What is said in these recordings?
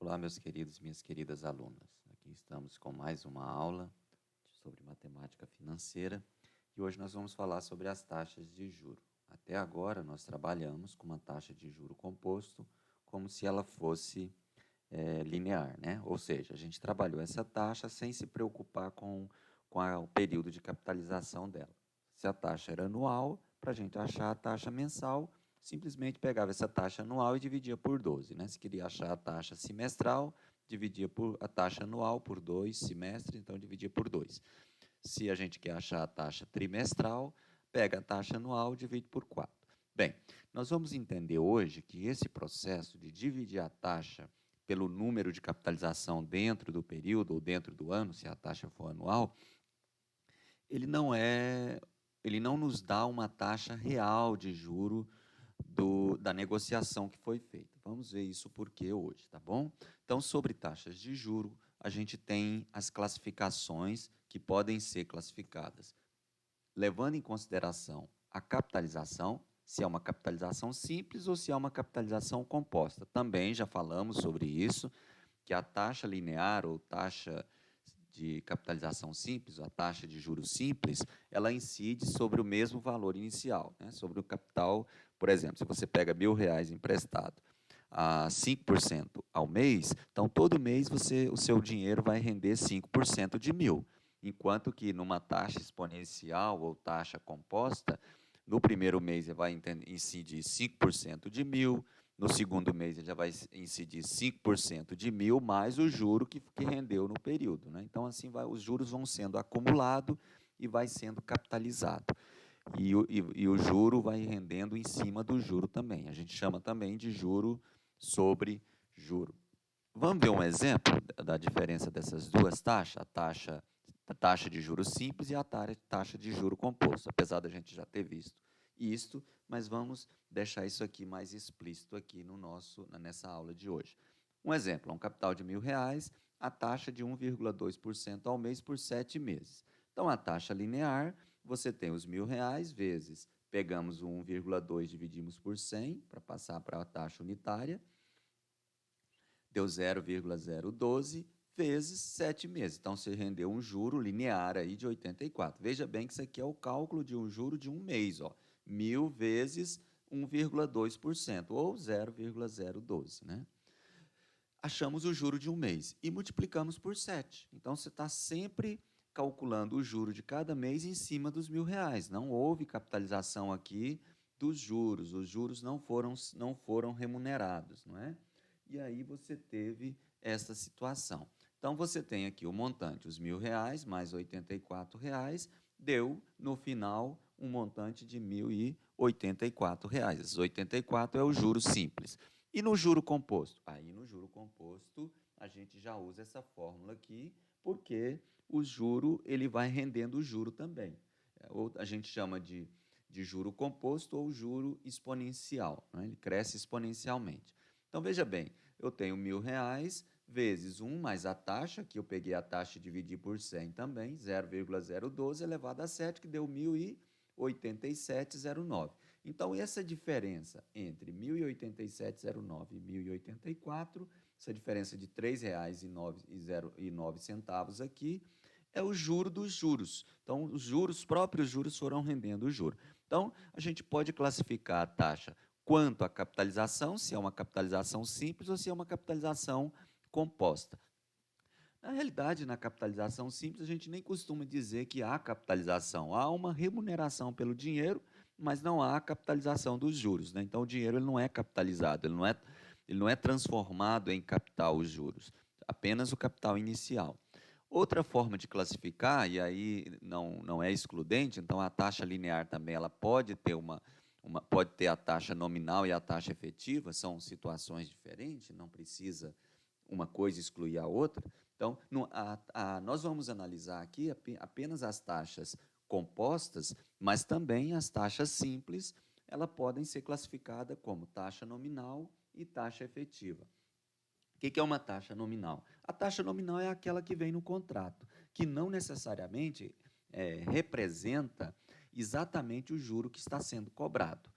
Olá, meus queridos e minhas queridas alunas. Aqui estamos com mais uma aula sobre matemática financeira e hoje nós vamos falar sobre as taxas de juro. Até agora nós trabalhamos com uma taxa de juro composto como se ela fosse linear, né? Ou seja, a gente trabalhou essa taxa sem se preocupar com o período de capitalização dela. Se a taxa era anual, para a gente achar a taxa mensal, simplesmente pegava essa taxa anual e dividia por 12. Né? Se queria achar a taxa semestral, dividia por a taxa anual por 2 semestres, então dividia por 2. Se a gente quer achar a taxa trimestral, pega a taxa anual e divide por 4. Bem, nós vamos entender hoje que esse processo de dividir a taxa pelo número de capitalização dentro do período ou dentro do ano, se a taxa for anual, ele não nos dá uma taxa real de juro da negociação que foi feita. Vamos ver isso por quê hoje, tá bom? Então, sobre taxas de juro, a gente tem as classificações que podem ser classificadas, levando em consideração a capitalização, se é uma capitalização simples ou se é uma capitalização composta. Também já falamos sobre isso, que a taxa linear ou taxa de capitalização simples, a taxa de juros simples, ela incide sobre o mesmo valor inicial, né? Sobre o capital. Por exemplo, se você pega R$ 1.000 emprestado a 5% ao mês, então todo mês o seu dinheiro vai render 5% de 1.000, enquanto que numa taxa exponencial ou taxa composta, no primeiro mês ele vai incidir 5% de 1.000, no segundo mês ele já vai incidir 5% de 1.000 mais o juro que rendeu no período. Né? Então, assim, os juros vão sendo acumulados e vai sendo capitalizado. E o juro vai rendendo em cima do juro também. A gente chama também de juro sobre juro. Vamos ver um exemplo da diferença dessas duas taxas, a taxa de juros simples e a taxa de juro composto, apesar da gente já ter visto isto, mas vamos deixar isso aqui mais explícito aqui nessa aula de hoje. Um exemplo, um capital de R$ 1.000, a taxa de 1,2% ao mês por 7 meses. Então, a taxa linear, você tem os R$ 1.000 vezes, pegamos o 1,2, dividimos por 100, para passar para a taxa unitária, deu 0,012 vezes 7 meses. Então, você rendeu um juro linear aí de 84. Veja bem que isso aqui é o cálculo de um juro de um mês. 1.000 vezes 1,2%, ou 0,012. Né? Achamos o juro de um mês e multiplicamos por 7. Então, você está sempre calculando o juro de cada mês em cima dos R$ 1.000. Não houve capitalização aqui dos juros. Os juros não foram remunerados, não é? E aí você teve essa situação. Então, você tem aqui o montante, os R$ 1.000 mais R$ 84, deu, no final, um montante de R$ 1.084. Esses 84 é o juro simples. E no juro composto? Aí, no juro composto, a gente já usa essa fórmula aqui, porque o juro ele vai rendendo o juro também. Ou a gente chama de juro composto ou juro exponencial. Né? Ele cresce exponencialmente. Então, veja bem, eu tenho R$ 1.000 vezes 1 mais a taxa, que eu peguei a taxa e dividi por 100 também, 0,012 elevado a 7, que deu 1.087,09. Então, essa diferença entre 1.087,09 e 1.084, essa diferença de R$ 3,09 aqui, é o juro dos juros. Então, os próprios juros foram rendendo o juro. Então, a gente pode classificar a taxa quanto à capitalização, se é uma capitalização simples ou se é uma capitalização composta. Na realidade, na capitalização simples, a gente nem costuma dizer que há capitalização. Há uma remuneração pelo dinheiro, mas não há capitalização dos juros. Né? Então, o dinheiro ele não é capitalizado, ele não é transformado em capital os juros, apenas o capital inicial. Outra forma de classificar, e aí não é excludente, então a taxa linear também ela pode ter pode ter a taxa nominal e a taxa efetiva, são situações diferentes, não precisa uma coisa excluir a outra. Então, nós vamos analisar aqui apenas as taxas compostas, mas também as taxas simples, elas podem ser classificadas como taxa nominal e taxa efetiva. O que é uma taxa nominal? A taxa nominal é aquela que vem no contrato, que não necessariamente representa exatamente o juro que está sendo cobrado.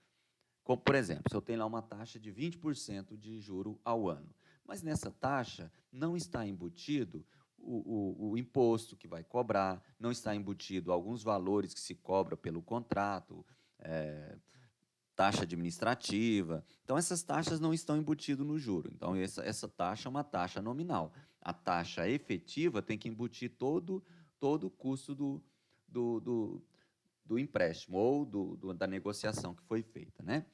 Como, por exemplo, se eu tenho lá uma taxa de 20% de juro ao ano, Mas nessa taxa não está embutido o imposto que vai cobrar, não está embutido alguns valores que se cobra pelo contrato, taxa administrativa. Então, essas taxas não estão embutidas no juro. Então, essa taxa é uma taxa nominal. A taxa efetiva tem que embutir todo o custo do empréstimo ou da negociação que foi feita, né?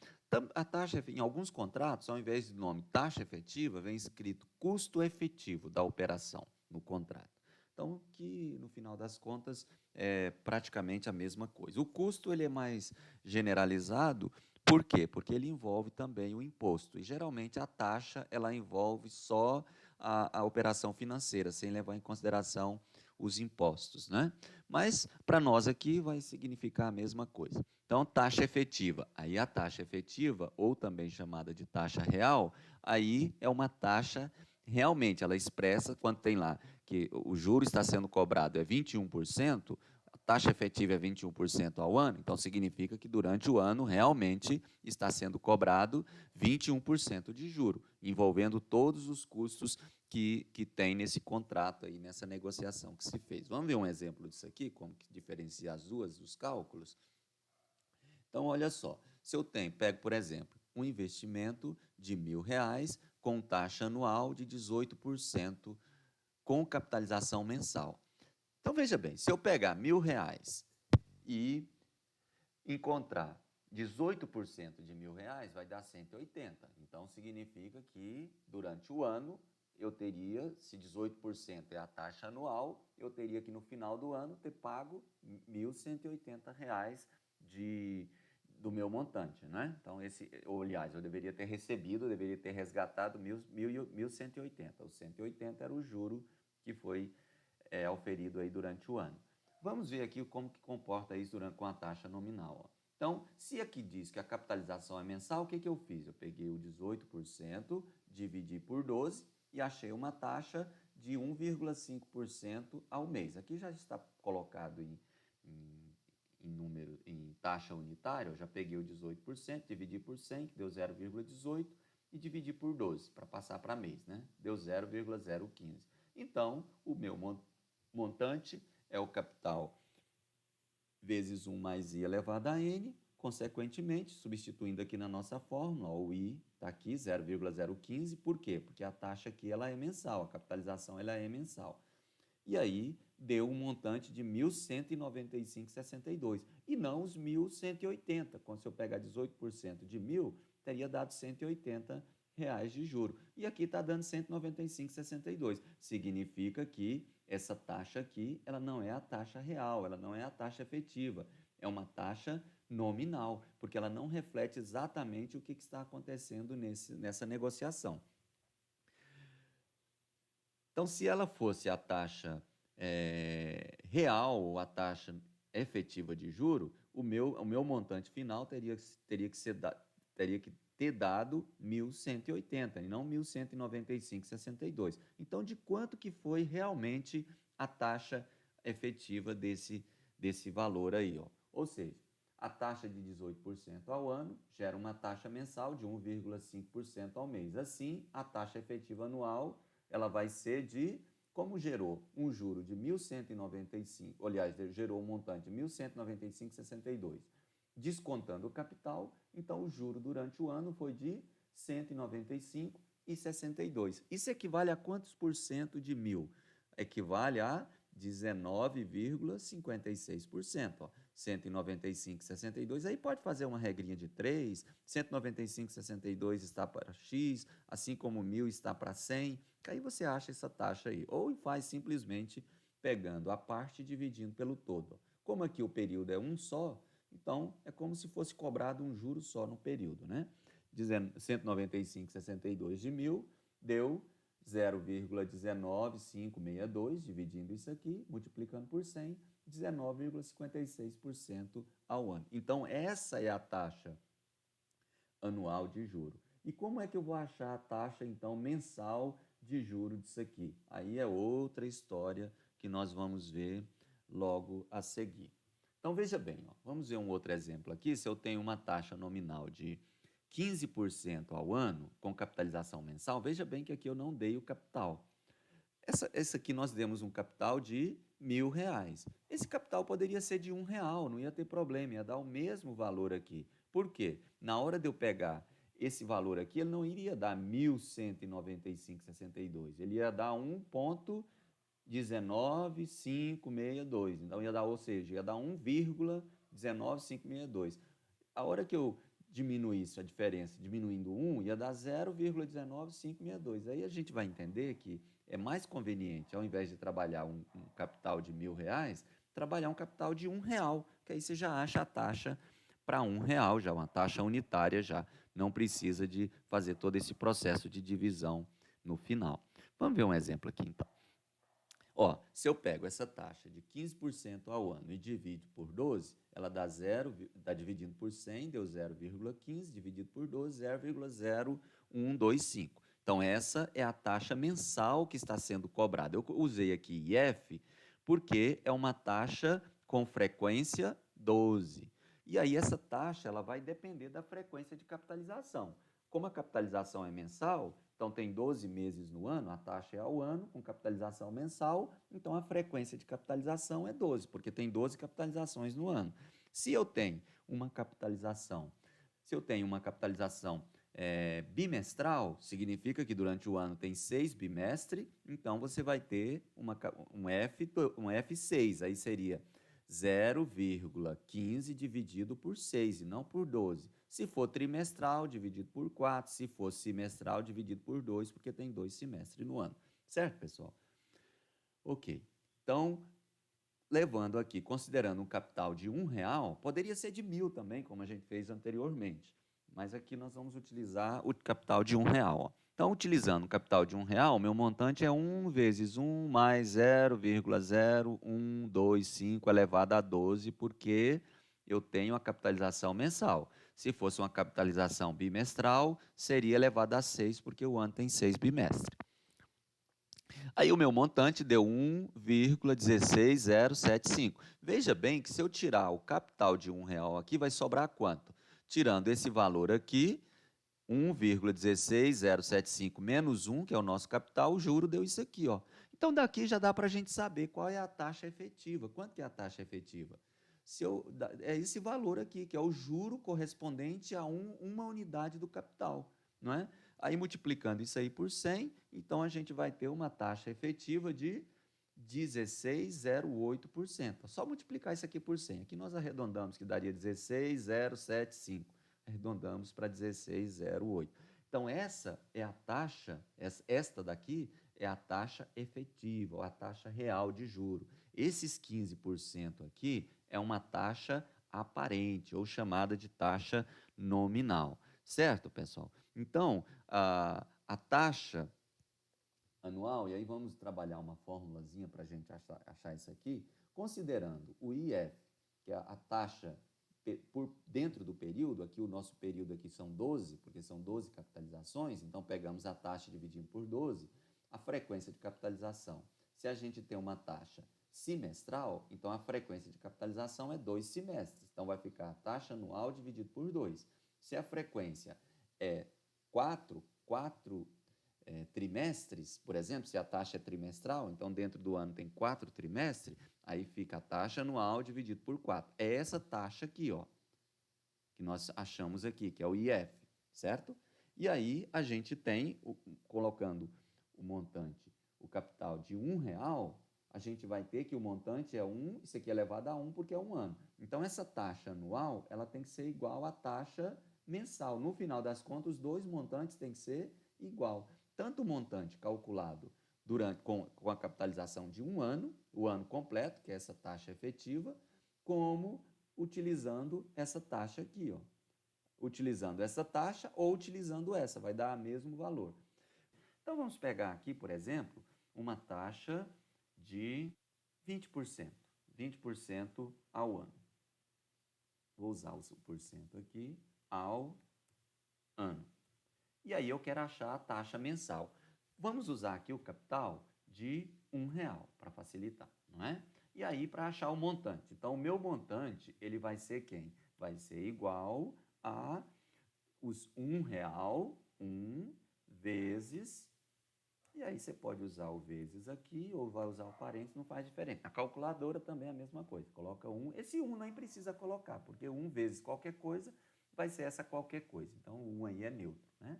A taxa, em alguns contratos, ao invés do nome taxa efetiva, vem escrito custo efetivo da operação no contrato. Então, que no final das contas é praticamente a mesma coisa. O custo ele é mais generalizado, por quê? Porque ele envolve também o imposto. E geralmente a taxa ela envolve só a operação financeira, sem levar em consideração os impostos, né? Mas para nós aqui vai significar a mesma coisa. Então, taxa efetiva. Aí a taxa efetiva, ou também chamada de taxa real, aí é uma taxa realmente, ela expressa quando tem lá que o juro está sendo cobrado é 21%, a taxa efetiva é 21% ao ano, então significa que durante o ano realmente está sendo cobrado 21% de juro, envolvendo todos os custos que tem nesse contrato aí, nessa negociação que se fez. Vamos ver um exemplo disso aqui, como que diferencia as duas, os cálculos? Então, olha só, se eu pego, por exemplo, um investimento de R$ 1.000 com taxa anual de 18%, com capitalização mensal. Então, veja bem, se eu pegar R$ 1.000 e encontrar 18% de R$ 1.000, vai dar 180. Então, significa que durante o ano eu teria, se 18% é a taxa anual, eu teria que no final do ano ter pago R$ 1.180 do meu montante, né? Então, aliás, eu deveria ter recebido, eu deveria ter resgatado 1.180. O 180 era o juro que foi auferido aí durante o ano. Vamos ver aqui como que comporta isso com a taxa nominal. Ó. Então, se aqui diz que a capitalização é mensal, o que, que eu fiz? Eu peguei o 18%, dividi por 12 e achei uma taxa de 1,5% ao mês. Aqui já está colocado em taxa unitária, eu já peguei o 18%, dividi por 100, que deu 0,18, e dividi por 12, para passar para mês, né? Deu 0,015. Então, o meu montante é o capital vezes 1 mais I elevado a N, consequentemente, substituindo aqui na nossa fórmula, o I está aqui, 0,015, por quê? Porque a taxa aqui ela é mensal, a capitalização ela é mensal. E aí deu um montante de 1.195,62 e não os 1.180. Quando se eu pegar 18% de 1.000, teria dado R$ 180 de juro. E aqui está dando 195,62. Significa que essa taxa aqui, ela não é a taxa real, ela não é a taxa efetiva, é uma taxa nominal, porque ela não reflete exatamente o que está acontecendo nessa negociação. Então, se ela fosse a taxa real ou a taxa efetiva de juro, o meu montante final teria que ter dado 1.180 e não 1.195,62. Então, de quanto que foi realmente a taxa efetiva desse valor aí? Ó? Ou seja, a taxa de 18% ao ano gera uma taxa mensal de 1,5% ao mês. Assim, a taxa efetiva anual ela vai ser como gerou um juro de 1.195, aliás, gerou um montante de 1.195,62, descontando o capital, então o juro durante o ano foi de 195,62. Isso equivale a quantos por cento de 1.000? Equivale a 19,56%. 195,62, aí pode fazer uma regrinha de 3, 195,62 está para X, assim como 1.000 está para 100, que aí você acha essa taxa aí. Ou faz simplesmente pegando a parte e dividindo pelo todo. Como aqui o período é um só, então é como se fosse cobrado um juro só no período, né? 195,62 de 1.000 deu 0,19562, dividindo isso aqui, multiplicando por 100, 19,56% ao ano. Então, essa é a taxa anual de juro. E como é que eu vou achar a taxa, então, mensal de juro disso aqui? Aí é outra história que nós vamos ver logo a seguir. Então, veja bem, ó, vamos ver um outro exemplo aqui. Se eu tenho uma taxa nominal de 15% ao ano, com capitalização mensal, veja bem que aqui eu não dei o capital. Essa aqui nós demos um capital de R$ 1.000. Esse capital poderia ser de R$ 1, não ia ter problema, ia dar o mesmo valor aqui. Por quê? Na hora de eu pegar esse valor aqui, ele não iria dar 1.195,62, ele ia dar 1,19562. Então ia dar, ou seja, ia dar 1,19562. A hora que eu diminuísse a diferença, diminuindo 1, ia dar 0,19562. Aí a gente vai entender que é mais conveniente, ao invés de trabalhar um capital de R$ 1.000, trabalhar um capital de R$ 1, que aí você já acha a taxa para R$ 1, já uma taxa unitária, já não precisa de fazer todo esse processo de divisão no final. Vamos ver um exemplo aqui, então. Ó, se eu pego essa taxa de 15% ao ano e divido por 12, ela dá dividindo por 100, deu 0,15, dividido por 12, 0,0125. Então, essa é a taxa mensal que está sendo cobrada. Eu usei aqui IF porque é uma taxa com frequência 12. E aí, essa taxa ela vai depender da frequência de capitalização. Como a capitalização é mensal, então tem 12 meses no ano, a taxa é ao ano, com capitalização mensal, então a frequência de capitalização é 12, porque tem 12 capitalizações no ano. Se eu tenho uma capitalização bimestral, significa que durante o ano tem 6 bimestres, então você vai ter um F6, aí seria 0,15 dividido por 6 e não por 12. Se for trimestral, dividido por 4. Se for semestral, dividido por 2, porque tem 2 semestres no ano. Certo, pessoal? Ok. Então, levando aqui, considerando um capital de R$ 1, poderia ser de 1.000 também, como a gente fez anteriormente. Mas aqui nós vamos utilizar o capital de R$ 1. Ó. Então, utilizando o capital de R$ 1, meu montante é 1 vezes 1 mais 0,0125 elevado a 12, porque eu tenho a capitalização mensal. Se fosse uma capitalização bimestral, seria elevado a 6, porque o ano tem 6 bimestres. Aí o meu montante deu 1,16075. Veja bem que se eu tirar o capital de R$ 1 aqui, vai sobrar quanto? Tirando esse valor aqui, 1,16075 menos 1, que é o nosso capital, o juro deu isso aqui, ó. Então, daqui já dá para a gente saber qual é a taxa efetiva. Quanto que é a taxa efetiva? É esse valor aqui, que é o juro correspondente a uma unidade do capital, não é? Aí, multiplicando isso aí por 100, então a gente vai ter uma taxa efetiva de 16,08%. É só multiplicar isso aqui por 100. Aqui nós arredondamos, que daria 16,075. Arredondamos para 16,08. Então, essa é a taxa, esta daqui é a taxa efetiva, ou a taxa real de juro. Esses 15% aqui é uma taxa aparente, ou chamada de taxa nominal. Certo, pessoal? Então, a taxa anual, e aí vamos trabalhar uma formulazinha para a gente achar isso aqui, considerando o IF, que é a taxa por dentro do período, aqui o nosso período aqui são 12, porque são 12 capitalizações, então pegamos a taxa dividindo por 12, a frequência de capitalização. Se a gente tem uma taxa semestral, então a frequência de capitalização é 2 semestres, então vai ficar a taxa anual dividido por 2. Se a frequência é 4 trimestres, por exemplo, se a taxa é trimestral, então dentro do ano tem 4 trimestres, aí fica a taxa anual dividido por 4. É essa taxa aqui, ó, que nós achamos aqui, que é o IF, certo? E aí a gente tem, colocando o montante, o capital de R$ 1, a gente vai ter que o montante é 1, isso aqui é elevado a 1 porque é um ano. Então, essa taxa anual, ela tem que ser igual à taxa mensal. No final das contas, os dois montantes têm que ser igual. Tanto o montante calculado com a capitalização de um ano, o ano completo, que é essa taxa efetiva, como utilizando essa taxa aqui, ó. Utilizando essa taxa ou utilizando essa, vai dar o mesmo valor. Então, vamos pegar aqui, por exemplo, uma taxa de 20%. 20% ao ano. Vou usar o porcento aqui, ao ano. E aí eu quero achar a taxa mensal. Vamos usar aqui o capital de R$ 1 para facilitar, não é? E aí para achar o montante. Então o meu montante, ele vai ser quem? Vai ser igual a os R$1, 1 vezes, e aí você pode usar o vezes aqui, ou vai usar o parênteses, não faz diferença. A calculadora também é a mesma coisa, coloca 1, esse 1 nem precisa colocar, porque 1 vezes qualquer coisa vai ser essa qualquer coisa, então o 1 aí é neutro, né?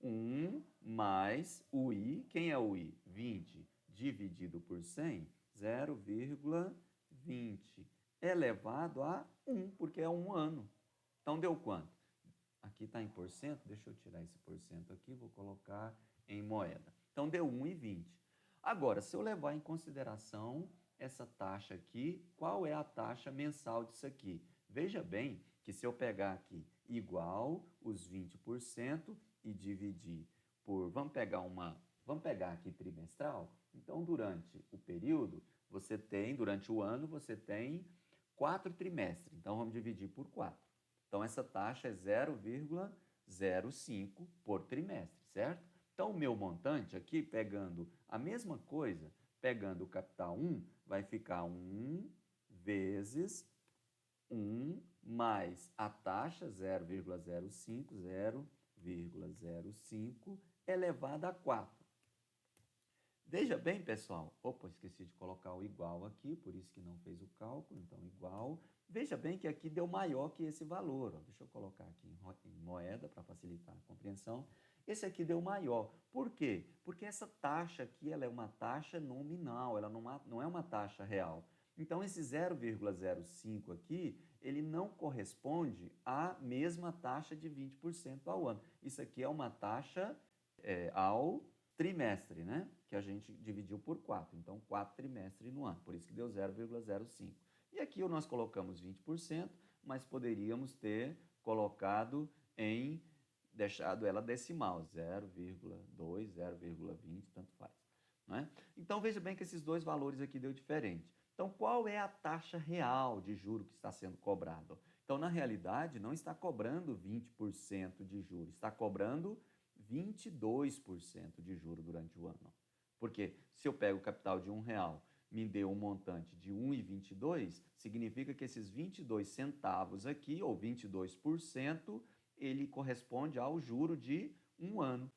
1 mais o i, quem é o i? 20 dividido por 100, 0,20 elevado a 1, porque é um ano. Então, deu quanto? Aqui está em porcento, deixa eu tirar esse porcento aqui, vou colocar em moeda. Então, deu 1,20. Agora, se eu levar em consideração essa taxa aqui, qual é a taxa mensal disso aqui? Veja bem que se eu pegar aqui igual os 20% e dividir por, vamos pegar aqui trimestral, então durante o período, durante o ano, você tem 4 trimestres, então vamos dividir por 4. Então essa taxa é 0,05 por trimestre, certo? Então o meu montante aqui, pegando a mesma coisa, pegando o capital 1, vai ficar 1 vezes 1 mais a taxa 0,05 elevado a 4. Veja bem, pessoal. Opa, esqueci de colocar o igual aqui, por isso que não fez o cálculo. Então, igual. Veja bem que aqui deu maior que esse valor. Ó. Deixa eu colocar aqui em moeda para facilitar a compreensão. Esse aqui deu maior. Por quê? Porque essa taxa aqui ela é uma taxa nominal, ela não é uma taxa real. Então, esse 0,05 aqui, ele não corresponde à mesma taxa de 20% ao ano. Isso aqui é uma taxa ao trimestre, né? Que a gente dividiu por 4. Então, 4 trimestres no ano. Por isso que deu 0,05. E aqui nós colocamos 20%, mas poderíamos ter deixado ela decimal, 0,2, 0,20, tanto faz. Não é? Então, veja bem que esses dois valores aqui deu diferente. Então, qual é a taxa real de juro que está sendo cobrado? Então, na realidade, não está cobrando 20% de juros, está cobrando 22% de juro durante o ano. Porque se eu pego o capital de R$1, me deu um montante de 1,22, significa que esses 22 centavos aqui, ou 22%, ele corresponde ao juro de um ano.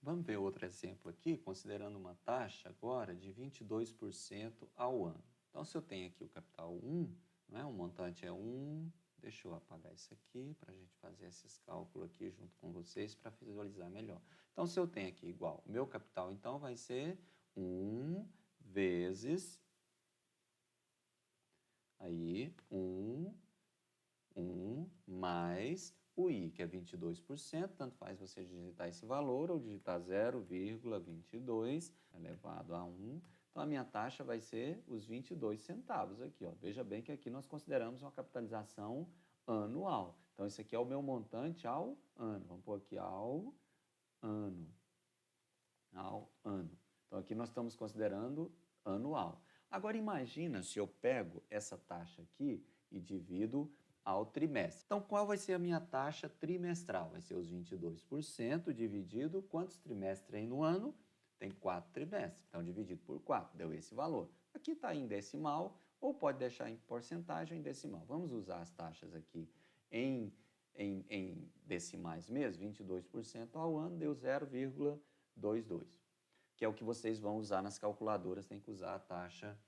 Vamos ver outro exemplo aqui, considerando uma taxa agora de 22% ao ano. Então, se eu tenho aqui o capital 1, não é? O montante é 1, deixa eu apagar isso aqui para a gente fazer esses cálculos aqui junto com vocês para visualizar melhor. Então, se eu tenho aqui igual, o meu capital então vai ser 1 vezes, aí, 1 mais o i, que é 22%, tanto faz você digitar esse valor ou digitar 0,22 elevado a 1. Então, a minha taxa vai ser os 22 centavos aqui. Ó. Veja bem que aqui nós consideramos uma capitalização anual. Então, esse aqui é o meu montante ao ano. Vamos pôr aqui ao ano. Ao ano. Então, aqui nós estamos considerando anual. Agora, imagina se eu pego essa taxa aqui e divido ao trimestre. Então, qual vai ser a minha taxa trimestral? Vai ser os 22% dividido, quantos trimestres tem no ano? Tem 4 trimestres, então dividido por 4, deu esse valor. Aqui está em decimal, ou pode deixar em porcentagem ou em decimal. Vamos usar as taxas aqui em decimais mesmo, 22% ao ano deu 0,22, que é o que vocês vão usar nas calculadoras, tem que usar a taxa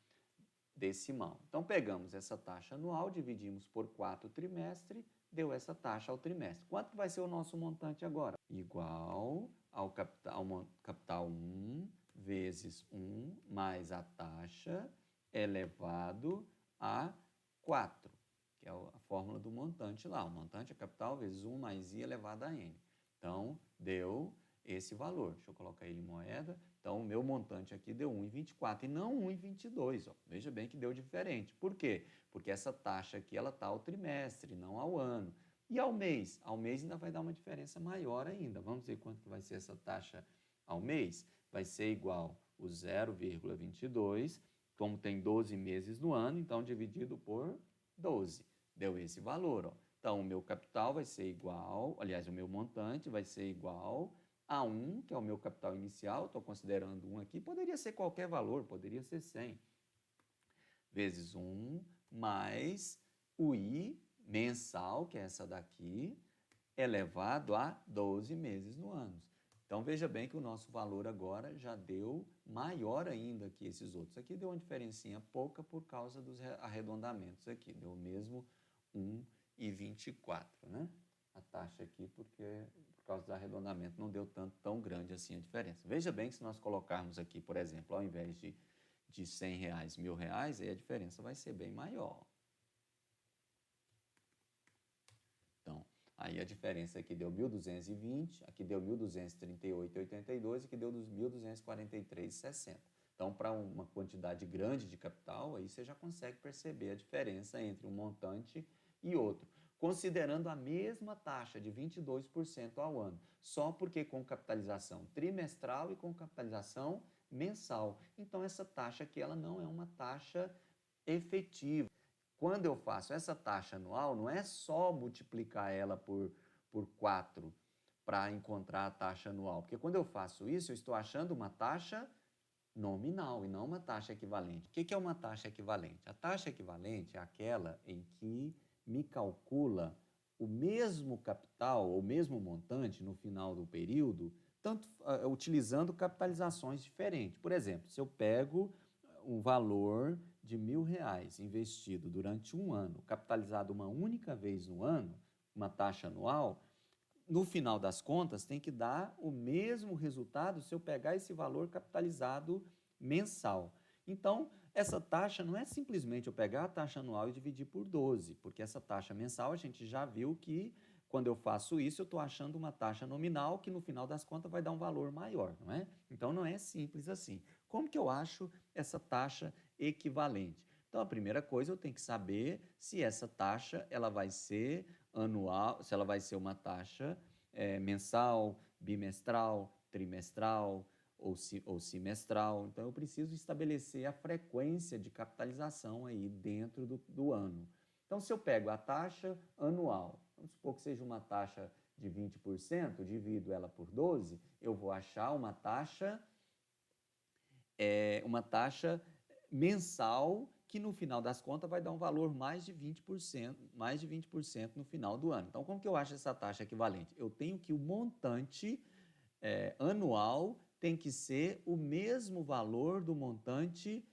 decimal. Então, pegamos essa taxa anual, dividimos por 4 trimestres, deu essa taxa ao trimestre. Quanto vai ser o nosso montante agora? Igual ao capital 1 vezes 1 mais a taxa elevado a 4, que é a fórmula do montante lá. O montante é capital vezes 1 mais i elevado a n. Então, deu esse valor. Deixa eu colocar ele em moeda. Então, o meu montante aqui deu 1,24 e não 1,22. Veja bem que deu diferente. Por quê? Porque essa taxa aqui ela está ao trimestre, não ao ano. E ao mês? Ao mês ainda vai dar uma diferença maior ainda. Vamos ver quanto que vai ser essa taxa ao mês? Vai ser igual o 0,22, como tem 12 meses no ano, então dividido por 12. Deu esse valor. Ó. Então, o meu capital vai ser igual, aliás, o meu montante vai ser igual a 1, que é o meu capital inicial, estou considerando 1 aqui, poderia ser qualquer valor, poderia ser 100, vezes 1, mais o i mensal, que é essa daqui, elevado a 12 meses no ano. Então, veja bem que o nosso valor agora já deu maior ainda que esses outros. Aqui deu uma diferencinha pouca por causa dos arredondamentos aqui. Deu mesmo 1,24, né? A taxa aqui, porque por causa do arredondamento não deu tão grande assim a diferença. Veja bem que se nós colocarmos aqui, por exemplo, ao invés de R$100, R$1.000, aí a diferença vai ser bem maior. Então, aí a diferença aqui deu 1.220, aqui deu 1.238,82 e aqui deu 1.243,60. Então, para uma quantidade grande de capital, aí você já consegue perceber a diferença entre um montante e outro, considerando a mesma taxa de 22% ao ano, só porque com capitalização trimestral e com capitalização mensal. Então, essa taxa aqui ela não é uma taxa efetiva. Quando eu faço essa taxa anual, não é só multiplicar ela por 4 para encontrar a taxa anual, porque quando eu faço isso, eu estou achando uma taxa nominal e não uma taxa equivalente. O que é uma taxa equivalente? A taxa equivalente é aquela em que me calcula o mesmo capital ou mesmo montante no final do período, tanto utilizando capitalizações diferentes. Por exemplo, se eu pego um valor de R$1.000 investido durante um ano, capitalizado uma única vez no ano, uma taxa anual, no final das contas tem que dar o mesmo resultado se eu pegar esse valor capitalizado mensal. Então, essa taxa não é simplesmente eu pegar a taxa anual e dividir por 12, porque essa taxa mensal a gente já viu que quando eu faço isso eu estou achando uma taxa nominal que no final das contas vai dar um valor maior, não é? Então não é simples assim. Como que eu acho essa taxa equivalente? Então a primeira coisa eu tenho que saber se essa taxa ela vai ser anual, se ela vai ser uma taxa mensal, bimestral, trimestral ou semestral. Então, eu preciso estabelecer a frequência de capitalização aí dentro do ano. Então, se eu pego a taxa anual, vamos supor que seja uma taxa de 20%, divido ela por 12, eu vou achar uma taxa mensal que no final das contas vai dar um valor mais de 20% no final do ano. Então, como que eu acho essa taxa equivalente? Eu tenho que o montante anual tem que ser o mesmo valor do montante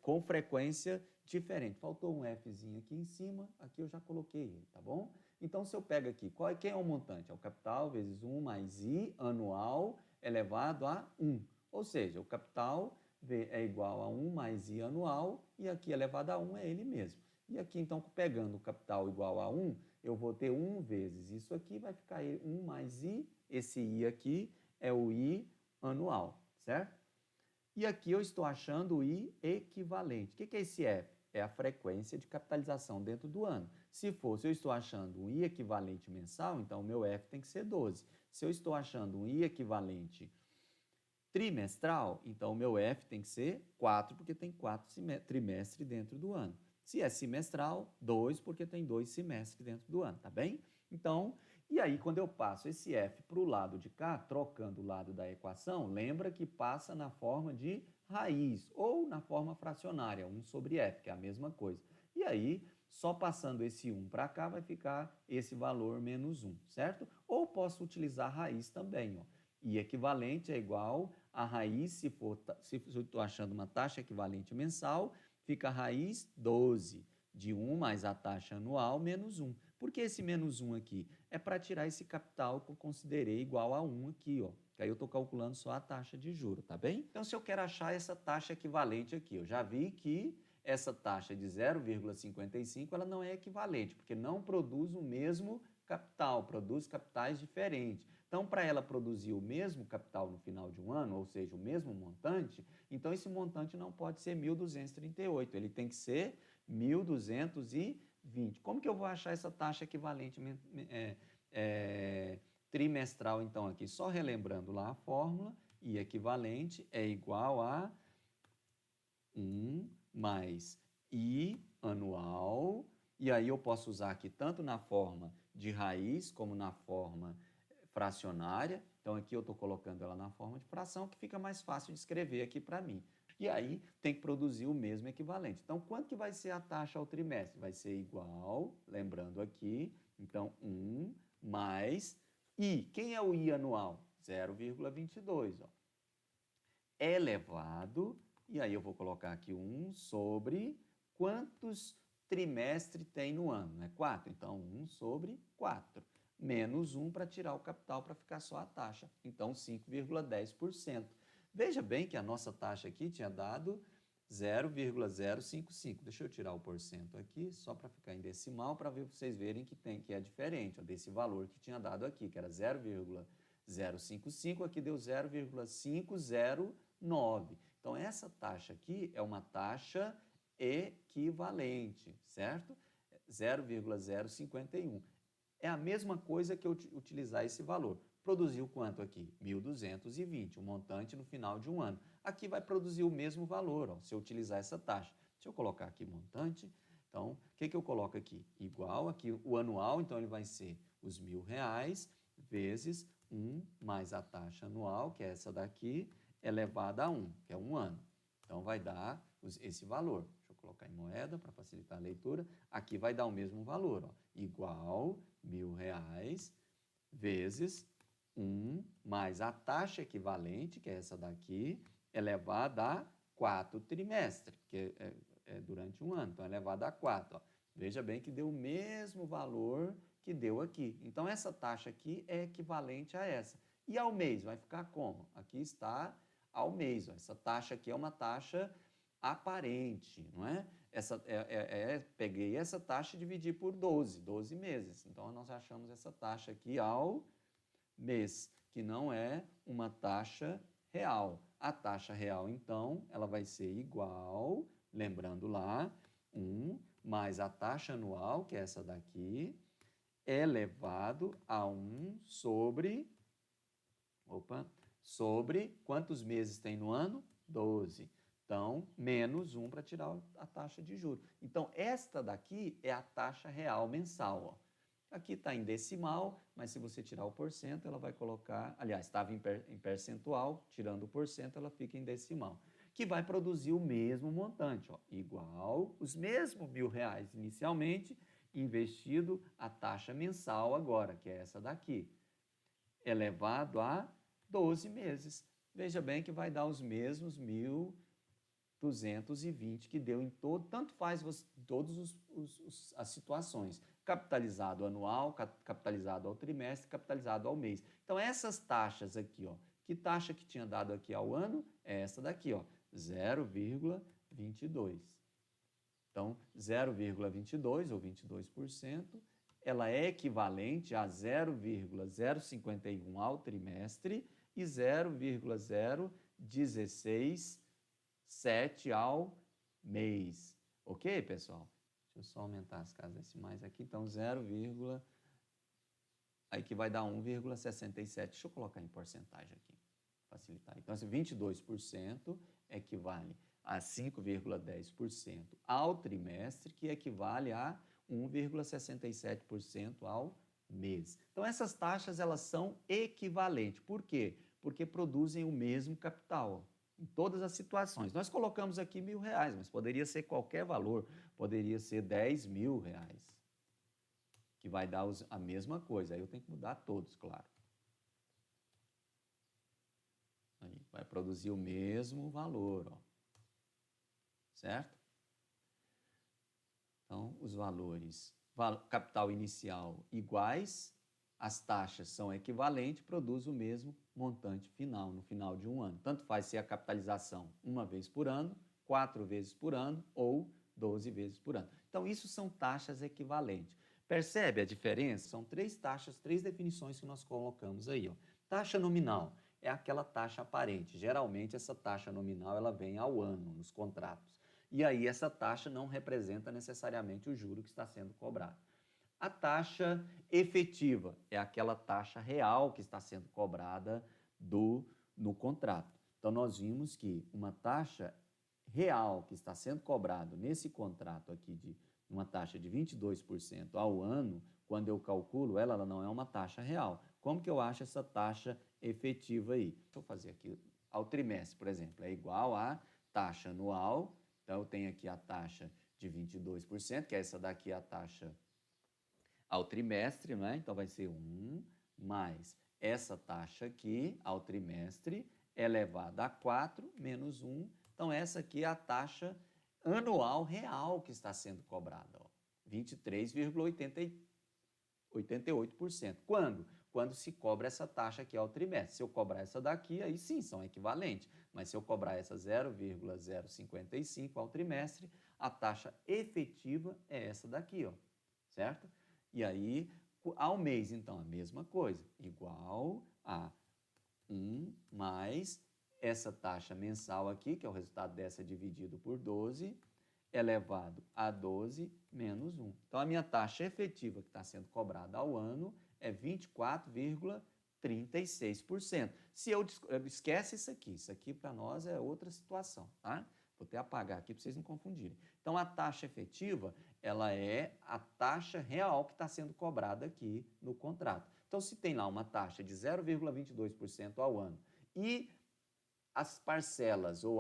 com frequência diferente. Faltou um Fzinho aqui em cima, aqui eu já coloquei ele, tá bom? Então, se eu pego aqui, quem é o montante? É o capital vezes 1 mais I anual elevado a 1. Ou seja, o capital é igual a 1 mais I anual e aqui elevado a 1 é ele mesmo. E aqui, então, pegando o capital igual a 1, eu vou ter 1 vezes isso aqui, vai ficar 1 mais I, esse I aqui é o I anual, certo? E aqui eu estou achando o I equivalente. O que é esse F? É a frequência de capitalização dentro do ano. Se eu estou achando um I equivalente mensal, então o meu F tem que ser 12. Se eu estou achando um I equivalente trimestral, então o meu F tem que ser 4, porque tem 4 trimestres dentro do ano. Se é semestral, 2, porque tem 2 semestres dentro do ano, tá bem? Então, e aí quando eu passo esse F para o lado de cá, trocando o lado da equação, lembra que passa na forma de raiz, ou na forma fracionária, 1 sobre F, que é a mesma coisa. E aí, só passando esse 1 para cá, vai ficar esse valor menos 1, certo? Ou posso utilizar a raiz também, ó. E equivalente é igual a raiz, se eu estou achando uma taxa equivalente mensal, fica a raiz 12 de 1 mais a taxa anual menos 1. Por que esse menos 1 aqui? É para tirar esse capital que eu considerei igual a 1 aqui, ó. Que aí eu estou calculando só a taxa de juros, tá bem? Então, se eu quero achar essa taxa equivalente aqui, eu já vi que essa taxa de 0,55 ela não é equivalente, porque não produz o mesmo capital, produz capitais diferentes. Então, para ela produzir o mesmo capital no final de um ano, ou seja, o mesmo montante, então esse montante não pode ser 1.238, ele tem que ser 1.220. Como que eu vou achar essa taxa equivalente trimestral, então, aqui? Só relembrando lá a fórmula, I equivalente é igual a 1 mais I anual, e aí eu posso usar aqui tanto na forma de raiz como na forma fracionária. Então aqui eu estou colocando ela na forma de fração, que fica mais fácil de escrever aqui para mim. E aí tem que produzir o mesmo equivalente. Então quanto que vai ser a taxa ao trimestre? Vai ser igual, lembrando aqui, então 1 mais I. Quem é o I anual? 0,22, ó. Elevado, e aí eu vou colocar aqui 1 sobre quantos trimestres tem no ano, né? 4, então 1 sobre 4, menos 1 para tirar o capital para ficar só a taxa, então 5,10%. Veja bem que a nossa taxa aqui tinha dado 0,055. Deixa eu tirar o porcento aqui, só para ficar em decimal, para vocês verem que é diferente, ó, desse valor que tinha dado aqui, que era 0,055, aqui deu 0,509. Então, essa taxa aqui é uma taxa equivalente, certo? 0,051. É a mesma coisa que eu utilizar esse valor. Produziu quanto aqui? 1.220, um montante no final de um ano. Aqui vai produzir o mesmo valor, ó, se eu utilizar essa taxa. Deixa eu colocar aqui montante. Então, o que eu coloco aqui? Igual aqui o anual, então ele vai ser os R$ 1.000 vezes 1 mais a taxa anual, que é essa daqui, elevada a 1, que é um ano. Então, vai dar esse valor. Deixa eu colocar em moeda para facilitar a leitura. Aqui vai dar o mesmo valor, ó, igual R$ 1.000 vezes 1 mais a taxa equivalente, que é essa daqui, elevada a 4 trimestres, que é durante um ano, então elevada a 4. Ó. Veja bem que deu o mesmo valor que deu aqui. Então, essa taxa aqui é equivalente a essa. E ao mês, vai ficar como? Aqui está ao mês. Ó. Essa taxa aqui é uma taxa aparente, não é? Peguei essa taxa e dividi por 12 meses. Então, nós achamos essa taxa aqui ao mês, que não é uma taxa real. A taxa real, então, ela vai ser igual, lembrando lá, 1 mais a taxa anual, que é essa daqui, elevado a 1 sobre quantos meses tem no ano? 12. Então, menos 1 para tirar a taxa de juros. Então, esta daqui é a taxa real mensal, ó. Aqui está em decimal, mas se você tirar o porcento, ela vai colocar... Aliás, estava em percentual, tirando o porcento, ela fica em decimal. Que vai produzir o mesmo montante, ó, igual os mesmos R$ 1.000 inicialmente, investido a taxa mensal agora, que é essa daqui, elevado a 12 meses. Veja bem que vai dar os mesmos 1.220 que deu em todo, tanto faz todas as situações. Capitalizado anual, capitalizado ao trimestre, capitalizado ao mês. Então, essas taxas aqui, ó, que taxa que tinha dado aqui ao ano? É essa daqui, ó, 0,22. Então, 0,22 ou 22%, ela é equivalente a 0,051 ao trimestre e 0,016,7 ao mês. Ok, pessoal? Deixa eu só aumentar as casas decimais aqui. Então, 0, aí que vai dar 1,67. Deixa eu colocar em porcentagem aqui, facilitar. Então, esse 22% equivale a 5,10% ao trimestre, que equivale a 1,67% ao mês. Então, essas taxas, elas são equivalentes. Por quê? Porque produzem o mesmo capital em todas as situações. Nós colocamos aqui R$ 1.000, mas poderia ser qualquer valor, poderia ser R$ 10.000, que vai dar a mesma coisa. Aí eu tenho que mudar todos, claro. Aí vai produzir o mesmo valor, ó. Certo? Então, os valores, capital inicial iguais, as taxas são equivalentes, produz o mesmo montante final, no final de um ano. Tanto faz ser a capitalização uma vez por ano, 4 vezes por ano ou 12 vezes por ano. Então, isso são taxas equivalentes. Percebe a diferença? São 3 taxas, 3 definições que nós colocamos aí, ó. Taxa nominal é aquela taxa aparente. Geralmente, essa taxa nominal ela vem ao ano, nos contratos. E aí, essa taxa não representa necessariamente o juro que está sendo cobrado. A taxa efetiva é aquela taxa real que está sendo cobrada no contrato. Então, nós vimos que uma taxa real que está sendo cobrado nesse contrato aqui de uma taxa de 22% ao ano, quando eu calculo ela, ela não é uma taxa real. Como que eu acho essa taxa efetiva aí? Deixa eu fazer aqui ao trimestre, por exemplo, é igual à taxa anual. Então, eu tenho aqui a taxa de 22%, que é essa daqui a taxa ao trimestre, não é? Então, vai ser 1 mais essa taxa aqui ao trimestre elevada a 4 menos 1. Então, essa aqui é a taxa anual real que está sendo cobrada, 23,88%. Quando? Quando se cobra essa taxa aqui ao trimestre. Se eu cobrar essa daqui, aí sim, são equivalentes. Mas se eu cobrar essa 0,055 ao trimestre, a taxa efetiva é essa daqui, ó, certo? E aí, ao mês, então, a mesma coisa, igual a 1 mais essa taxa mensal aqui, que é o resultado dessa dividido por 12, elevado a 12 menos 1. Então, a minha taxa efetiva que está sendo cobrada ao ano é 24,36%. Se eu esquece isso aqui para nós é outra situação, tá? Vou até apagar aqui para vocês não confundirem. Então, a taxa efetiva, ela é a taxa real que está sendo cobrada aqui no contrato. Então, se tem lá uma taxa de 0,22% ao ano e as parcelas ou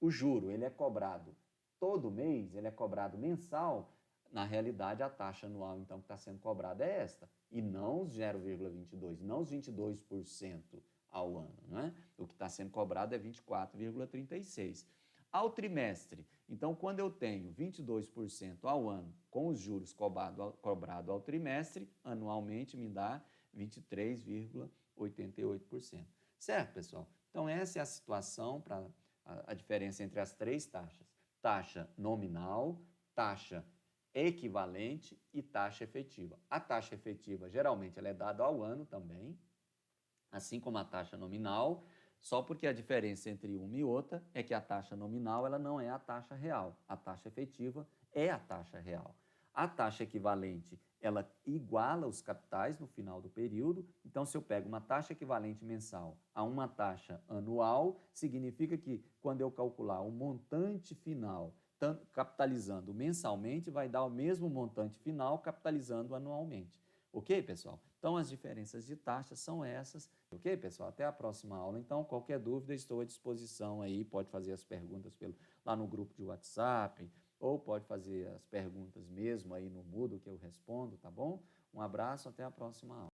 o juro ele é cobrado todo mês, ele é cobrado mensal, na realidade a taxa anual então que está sendo cobrada é esta, e não os 0,22%, não os 22% ao ano, né? O que está sendo cobrado é 24,36%. Ao trimestre, então quando eu tenho 22% ao ano com os juros cobrado ao trimestre, anualmente me dá 23,88%. Certo, pessoal? Então essa é a situação para a diferença entre as três taxas. Taxa nominal, taxa equivalente e taxa efetiva. A taxa efetiva, geralmente, ela é dada ao ano também, assim como a taxa nominal, só porque a diferença entre uma e outra é que a taxa nominal ela não é a taxa real, a taxa efetiva é a taxa real. A taxa equivalente, ela iguala os capitais no final do período, então se eu pego uma taxa equivalente mensal a uma taxa anual, significa que quando eu calcular o montante final capitalizando mensalmente, vai dar o mesmo montante final capitalizando anualmente. Ok, pessoal? Então, as diferenças de taxas são essas. Ok, pessoal? Até a próxima aula. Então, qualquer dúvida, estou à disposição aí. Pode fazer as perguntas lá no grupo de WhatsApp, ou pode fazer as perguntas mesmo aí no Moodle que eu respondo, tá bom? Um abraço, até a próxima aula.